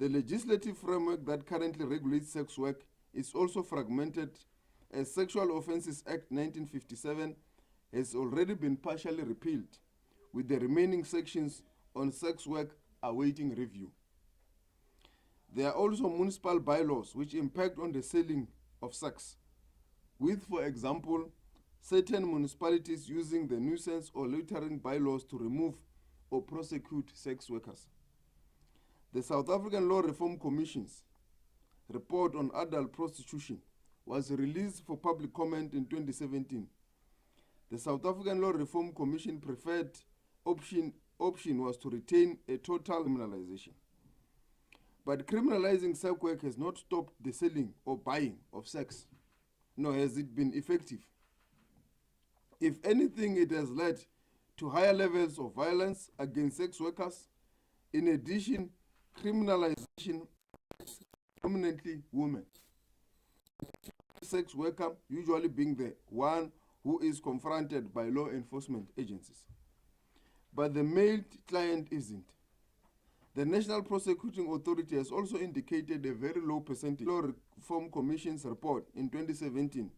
The legislative framework that currently regulates sex work is also fragmented, as Sexual Offences Act 1957 has already been partially repealed, with the remaining sections on sex work awaiting review. There are also municipal bylaws which impact on the selling of sex, with, for example, certain municipalities using the nuisance or loitering bylaws to remove or prosecute sex workers. The South African Law Reform Commission's report on adult prostitution was released for public comment in 2017. The South African Law Reform Commission preferred option was to retain a total criminalization. But criminalizing sex work has not stopped the selling or buying of sex, nor has it been effective. If anything, it has led to higher levels of violence against sex workers. In addition, criminalization affects predominantly women. Sex worker usually being the one who is confronted by law enforcement agencies. But the male client isn't. The National Prosecuting Authority has also indicated a very low percentage. Law Reform Commission's report in 2017,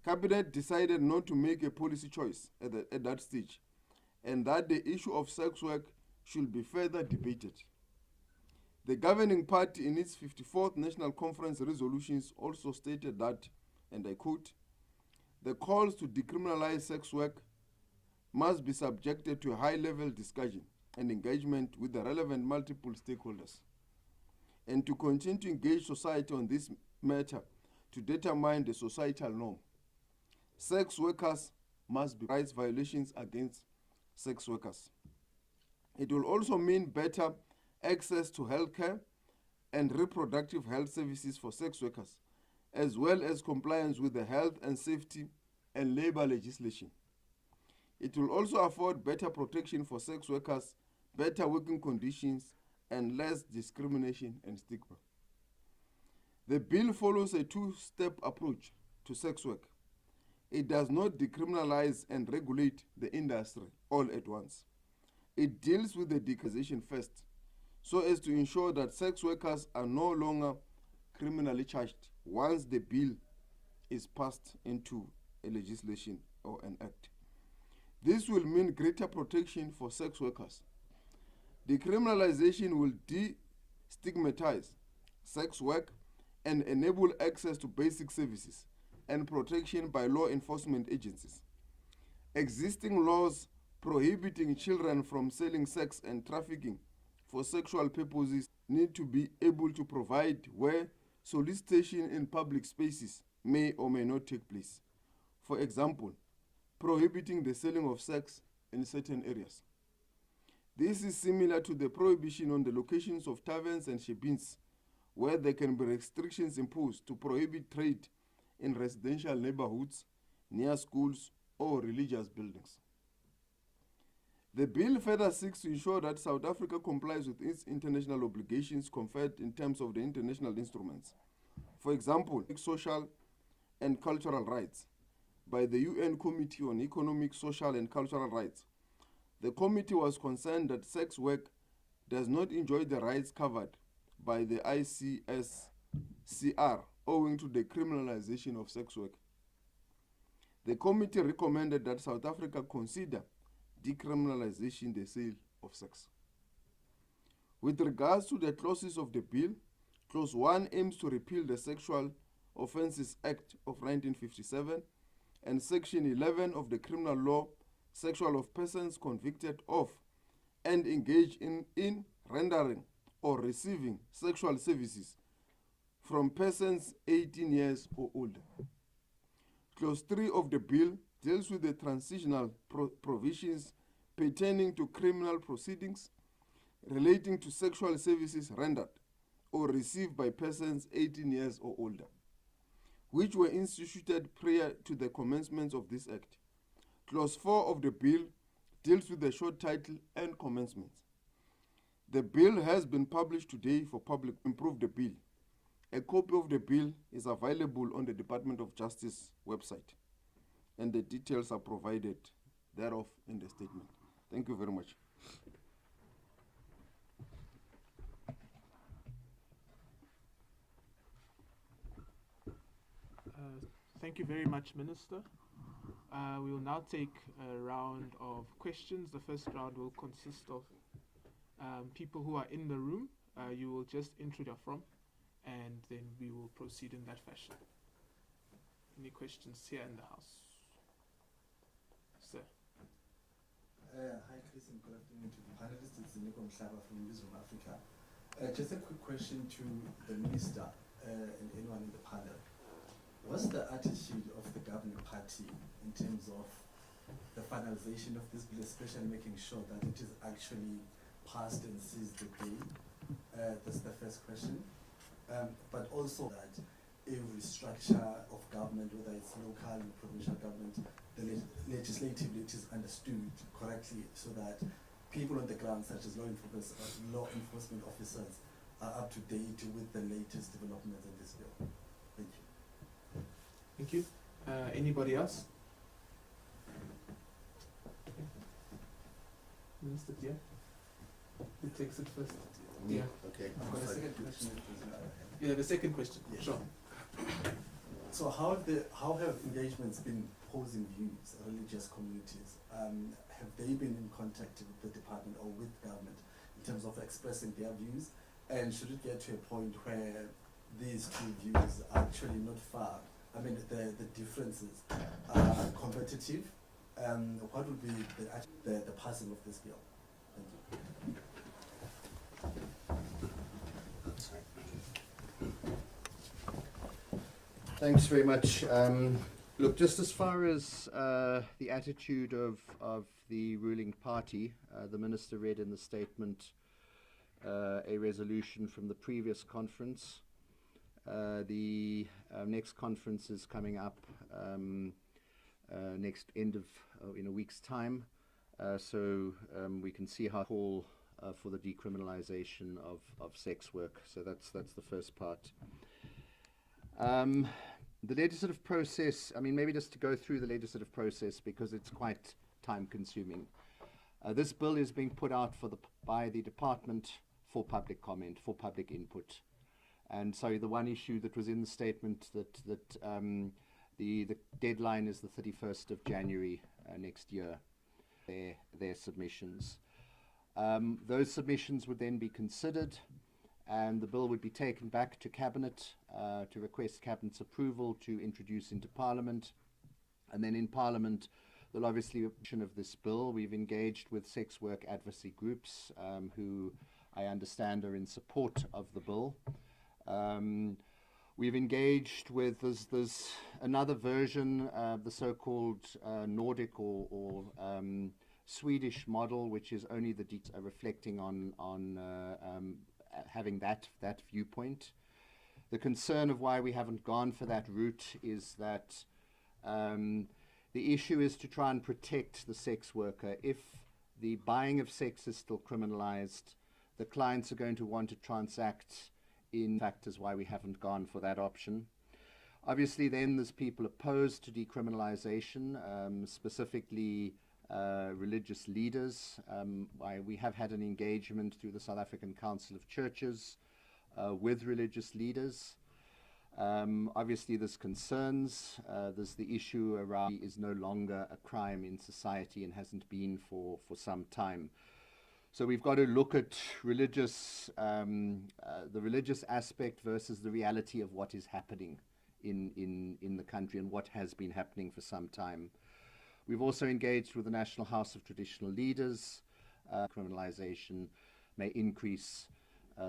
Cabinet decided not to make a policy choice at that stage, and that the issue of sex work should be further debated. The governing party in its 54th National Conference resolutions also stated that, and I quote, "The calls to decriminalize sex work must be subjected to a high-level discussion and engagement with the relevant multiple stakeholders, and to continue to engage society on this matter to determine the societal norm. Sex workers must be rights violations against sex workers. It will also mean better access to healthcare and reproductive health services for sex workers, as well as compliance with the health and safety and labor legislation. It will also afford better protection for sex workers, better working conditions, and less discrimination and stigma." The bill follows a two-step approach to sex work. It does not decriminalize and regulate the industry all at once. It deals with the decriminalization first, so as to ensure that sex workers are no longer criminally charged once the bill is passed into a legislation or an act. This will mean greater protection for sex workers. Decriminalization will destigmatize sex work and enable access to basic services and protection by law enforcement agencies. Existing laws prohibiting children from selling sex and trafficking for sexual purposes need to be able to provide where solicitation in public spaces may or may not take place. For example, prohibiting the selling of sex in certain areas. This is similar to the prohibition on the locations of taverns and shebeens, where there can be restrictions imposed to prohibit trade in residential neighborhoods, near schools, or religious buildings. The bill further seeks to ensure that South Africa complies with its international obligations conferred in terms of the international instruments. For example, social and cultural rights by the UN Committee on Economic, Social and Cultural Rights. The committee was concerned that sex work does not enjoy the rights covered by the ICSCR owing to the criminalization of sex work. The committee recommended that South Africa consider decriminalization the sale of sex. With regards to the clauses of the bill, Clause 1 aims to repeal the Sexual Offences Act of 1957 and Section 11 of the Criminal Law, sexual of persons convicted of and engaged in rendering or receiving sexual services from persons 18 years or older. Clause 3 of the bill deals with the transitional provisions pertaining to criminal proceedings relating to sexual services rendered or received by persons 18 years or older, which were instituted prior to the commencement of this Act. Clause 4 of the bill deals with the short title and commencement. The bill has been published today for public to improve the bill. A copy of the bill is available on the Department of Justice website, and the details are provided thereof in the statement. Thank you very much. Thank you very much, Minister. We will now take a round of questions. The first round will consist of people who are in the room. You will just introduce where you're from, and then we will proceed in that fashion. Any questions here in the house? Sir. Hi, Chris, and good afternoon to the panelists. It's Nico Mhlaba from Wisdom Africa. Just a quick question to the Minister and anyone in the panel. What's the attitude of the governing party in terms of the finalization of this bill, especially making sure that it is actually passed and sees the day? That's the first question. But also that every structure of government, whether it's local and provincial government, the legislatively it is understood correctly so that people on the ground, such as law enforcement officers, are up to date with the latest developments in this bill. Thank you. Thank you. Anybody else? Minister, yeah? Who takes it first? Yeah. Okay. I've got a second question. Yeah, the second question. Yes. Sure. So how have engagements been posing views, religious communities? Have they been in contact with the department or with government in terms of expressing their views? And should it get to a point where these two views are actually not far? I mean, the differences are competitive. What would be the passing of this bill? Thank you. Thanks very much. Look, just as far as the attitude of the ruling party, the Minister read in the statement a resolution from the previous conference. The next conference is coming up next end of in a week's time, so we can see how call for the decriminalisation of sex work. So that's the first part. The legislative process, I mean, maybe just to go through the legislative process because it's quite time consuming. This bill is being put out by the department for public comment, for public input. And so the one issue that was in the statement that the deadline is the 31st of January next year, their submissions. Those submissions would then be considered, and the bill would be taken back to Cabinet to request Cabinet's approval to introduce into Parliament. And then in Parliament, there'll obviously be a version of this bill. We've engaged with sex work advocacy groups who I understand are in support of the bill. We've engaged with, there's another version, the so-called Nordic or Swedish model, which is only the reflecting on having that viewpoint. The concern of why we haven't gone for that route is that the issue is to try and protect the sex worker. If the buying of sex is still criminalized, the clients are going to want to transact in factors why we haven't gone for that option. Obviously then there's people opposed to decriminalization, specifically religious leaders. We have had an engagement through the South African Council of Churches with religious leaders. Obviously there's concerns. There's the issue around is no longer a crime in society and hasn't been for some time. So we've got to look at religious, the religious aspect versus the reality of what is happening in the country and what has been happening for some time. We've also engaged with the National House of Traditional Leaders. Criminalization may increase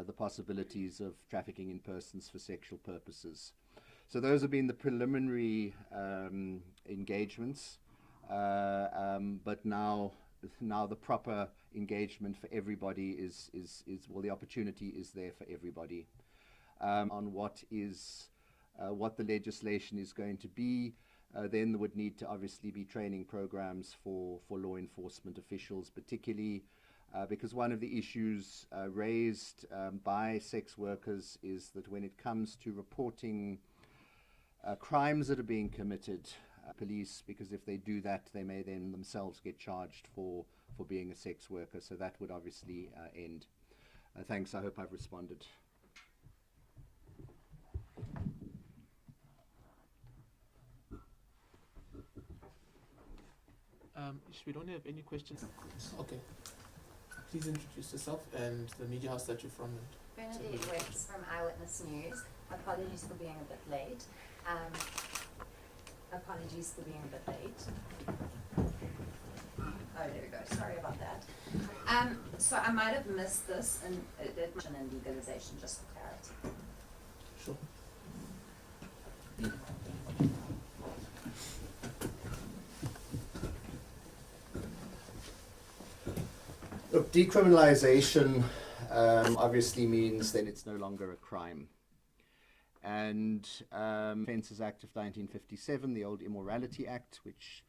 the possibilities of trafficking in persons for sexual purposes. So those have been the preliminary engagements, but now the proper engagement for everybody is well, the opportunity is there for everybody on what the legislation is going to be. Then there would need to obviously be training programs for law enforcement officials, particularly because one of the issues raised by sex workers is that when it comes to reporting crimes that are being committed, police, because if they do that, they may then themselves get charged for being a sex worker. So that would obviously end. Thanks. I hope I've responded. We don't have any questions. Okay. Please introduce yourself and the media house that you're from. Bernadette Wicks from Eyewitness News. Apologies for being a bit late. Oh, there we go. Sorry about that. So I might have missed this in legalization, just for clarity. Sure. Look, decriminalisation obviously means then it's no longer a crime. And Offences Act of 1957, the old Immorality Act, which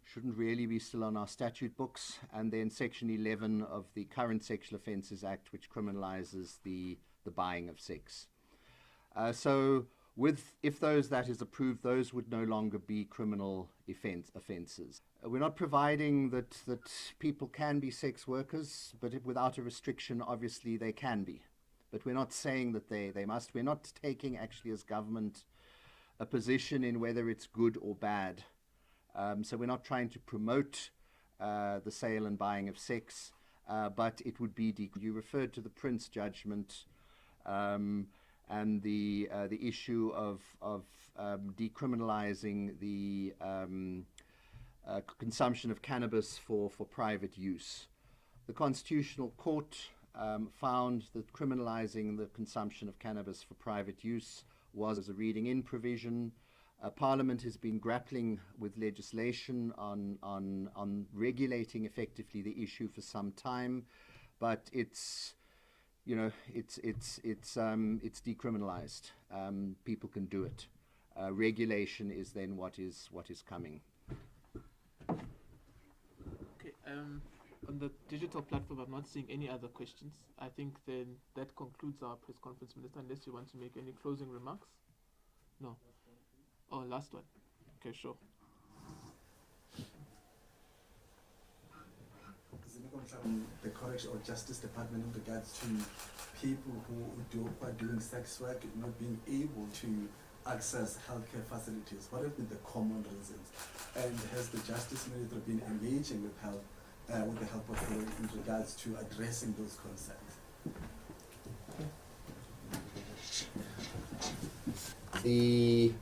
shouldn't really be still on our statute books, and then Section 11 of the current Sexual Offences Act, which criminalises the buying of sex. So if that is approved, those would no longer be criminal offences. We're not providing that people can be sex workers, but without a restriction, obviously they can be. But we're not saying that they must. We're not taking actually as government a position in whether it's good or bad. So we're not trying to promote the sale and buying of sex, but it would be you referred to the Prince judgment and the issue of decriminalising the consumption of cannabis for private use. The Constitutional Court found that criminalising the consumption of cannabis for private use was a reading in provision. Parliament has been grappling with legislation on regulating effectively the issue for some time, but it's decriminalised. People can do it. Regulation is then what is coming. Okay. On the digital platform, I'm not seeing any other questions. I think then that concludes our press conference, Minister, unless you want to make any closing remarks. No. Oh, last one. Okay, sure. The Correction or Justice Department in regards to people who are doing sex work not being able to access healthcare facilities. What have been the common reasons? And has the Justice Ministry been engaging with the Health Authority in regards to addressing those concerns? The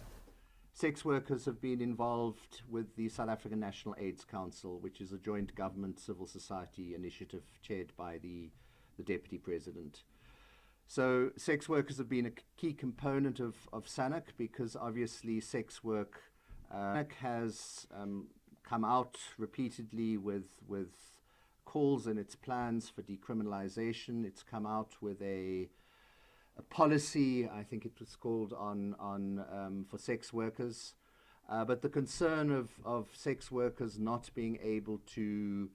sex workers have been involved with the South African National AIDS Council, which is a joint government civil society initiative chaired by the Deputy President. So sex workers have been a key component of SANAC because obviously sex work SANAC has come out repeatedly with calls and its plans for decriminalisation. It's come out with a policy, I think it was called, on for sex workers. But the concern of sex workers not being able to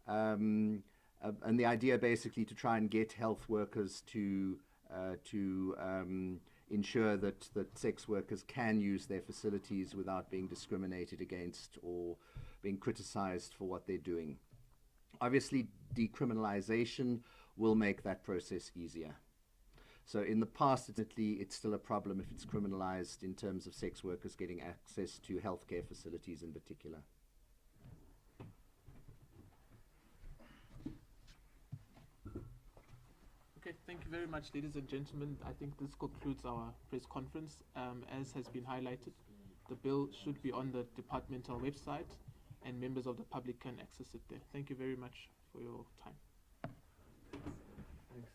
and the idea basically to try and get health workers to ensure that sex workers can use their facilities without being discriminated against or being criticized for what they're doing. Obviously, decriminalization will make that process easier. So in the past, it's still a problem if it's criminalized in terms of sex workers getting access to healthcare facilities in particular. Okay, thank you very much, ladies and gentlemen. I think this concludes our press conference. As has been highlighted, the bill should be on the departmental website and members of the public can access it there. Thank you very much for your time. Thanks.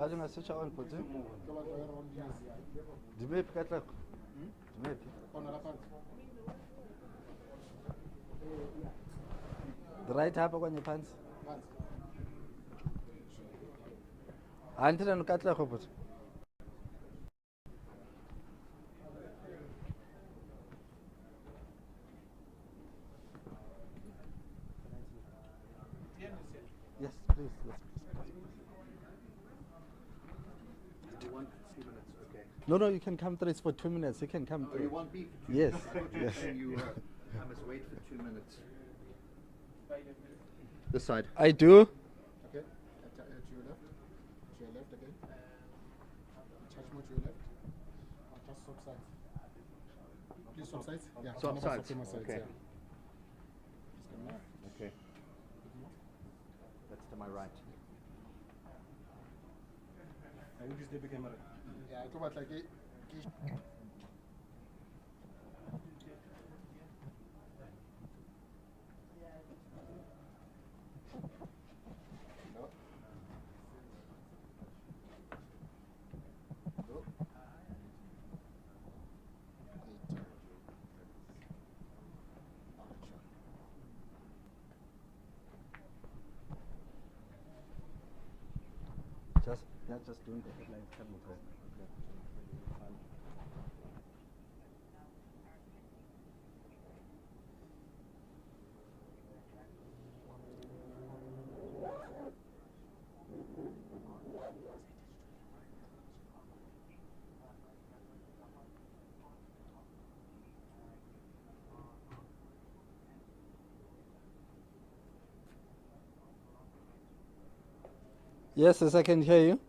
Baje nga switch on photo. Dimepi ka tlako? Dimepi. The right hapa kwenye pants. Antena no ka tlako photo. Yes, please. Yes. You want 2 minutes, okay. No, you can come through. It's for 2 minutes. You can come Oh, through. you want me for 2 Yes, minutes? yes. I must wait for 2 minutes. This side. I do. Okay. To your left. To your left again. Touch more to your left. Just swap sides. Please swap sides. Yeah. Swap never sides. swap sides, Okay. yeah. Just come left. Okay. That's to my right. Yeah, I thought about like it. Just doing the headlines coming through. Yes, I can hear you.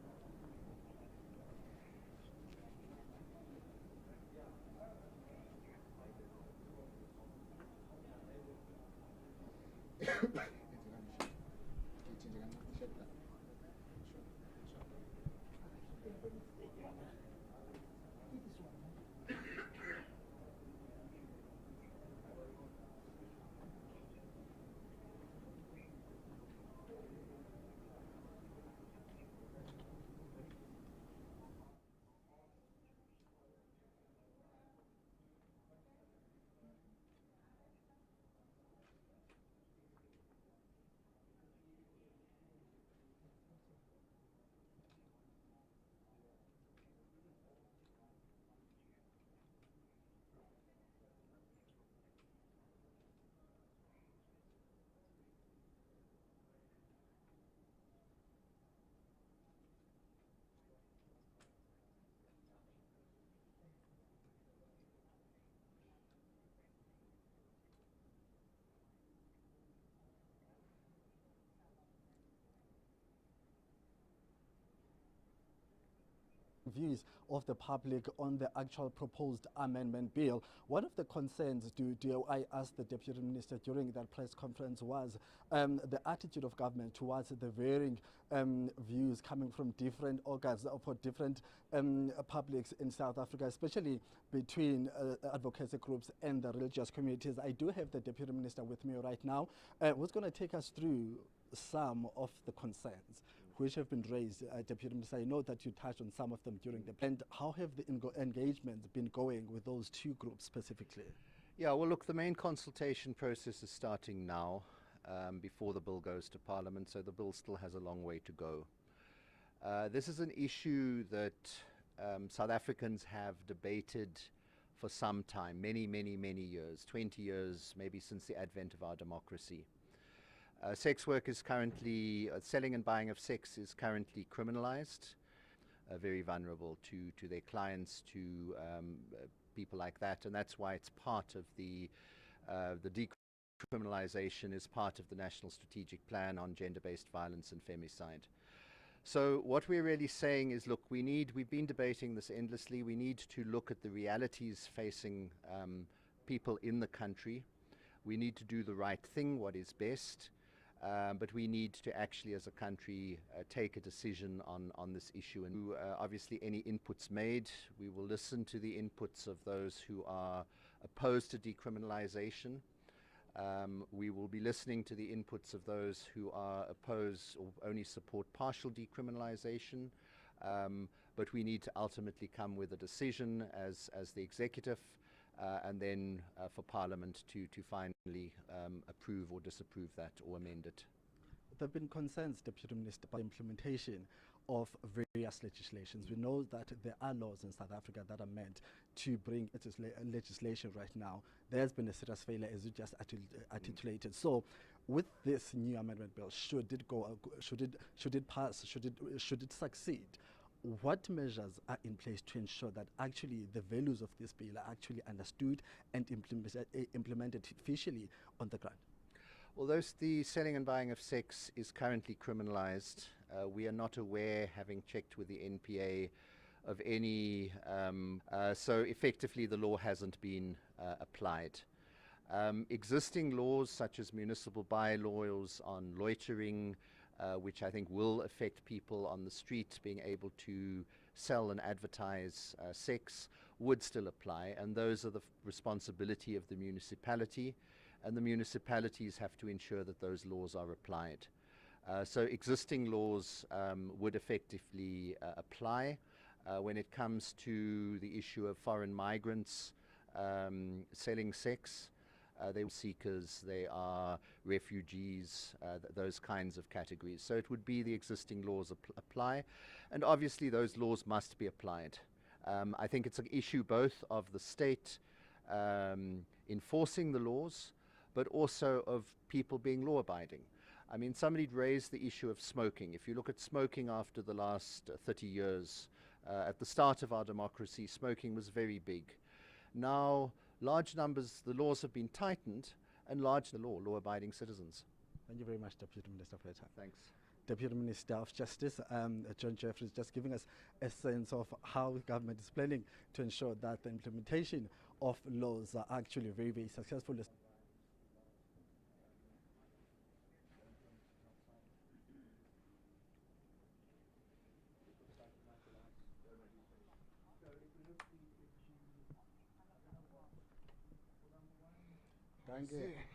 Views of the public on the actual proposed amendment bill. One of the concerns I asked the Deputy Minister during that press conference was the attitude of government towards the varying views coming from different organs for different publics in South Africa, especially between advocacy groups and the religious communities. I do have the Deputy Minister with me right now, who's going to take us through some of the concerns which have been raised. Deputy Minister, I know that you touched on some of them during the and how have the engagements been going with those two groups specifically? Yeah, well, look, the main consultation process is starting now before the bill goes to Parliament, so the bill still has a long way to go. This is an issue that South Africans have debated for some time, many years, 20 years, maybe since the advent of our democracy. Sex work is currently, selling and buying of sex is currently criminalized, very vulnerable to their clients, to people like that, and that's why it's part of the decriminalization is part of the National Strategic Plan on Gender-Based Violence and Femicide. So what we're really saying is, look, we've been debating this endlessly. We need to look at the realities facing people in the country. We need to do the right thing, what is best. But we need to actually, as a country, take a decision on this issue. And obviously, any inputs made, we will listen to the inputs of those who are opposed to decriminalisation. We will be listening to the inputs of those who are opposed or only support partial decriminalisation. But we need to ultimately come with a decision as the executive, and then for Parliament to finally approve or disapprove that or amend it. There have been concerns, Deputy Minister, about implementation of various legislations. We know that there are laws in South Africa that are meant to bring legislation right now. There's been a serious failure, as you just articulated. So, with this new amendment bill, should it pass, should it succeed, what measures are in place to ensure that actually the values of this bill are actually understood and implemented officially on the ground? Although the selling and buying of sex is currently criminalized, we are not aware, having checked with the NPA, of any, so effectively the law hasn't been applied. Existing laws such as municipal bylaws on loitering, which I think will affect people on the street being able to sell and advertise sex, would still apply, and those are the responsibility of the municipality, and the municipalities have to ensure that those laws are applied. So existing laws would effectively apply. When it comes to the issue of foreign migrants selling sex, they are seekers, they are refugees, those kinds of categories. So it would be the existing laws apply, and obviously those laws must be applied. I think it's an issue both of the state enforcing the laws, but also of people being law-abiding. I mean, somebody raised the issue of smoking. If you look at smoking after the last 30 years, at the start of our democracy, smoking was very big. Now, large numbers, the laws have been tightened, and law-abiding citizens. Thank you very much, Deputy Minister, for your time. Thanks. Deputy Minister of Justice, John Jeffries, just giving us a sense of how the government is planning to ensure that the implementation of laws are actually very, very successful. Danke.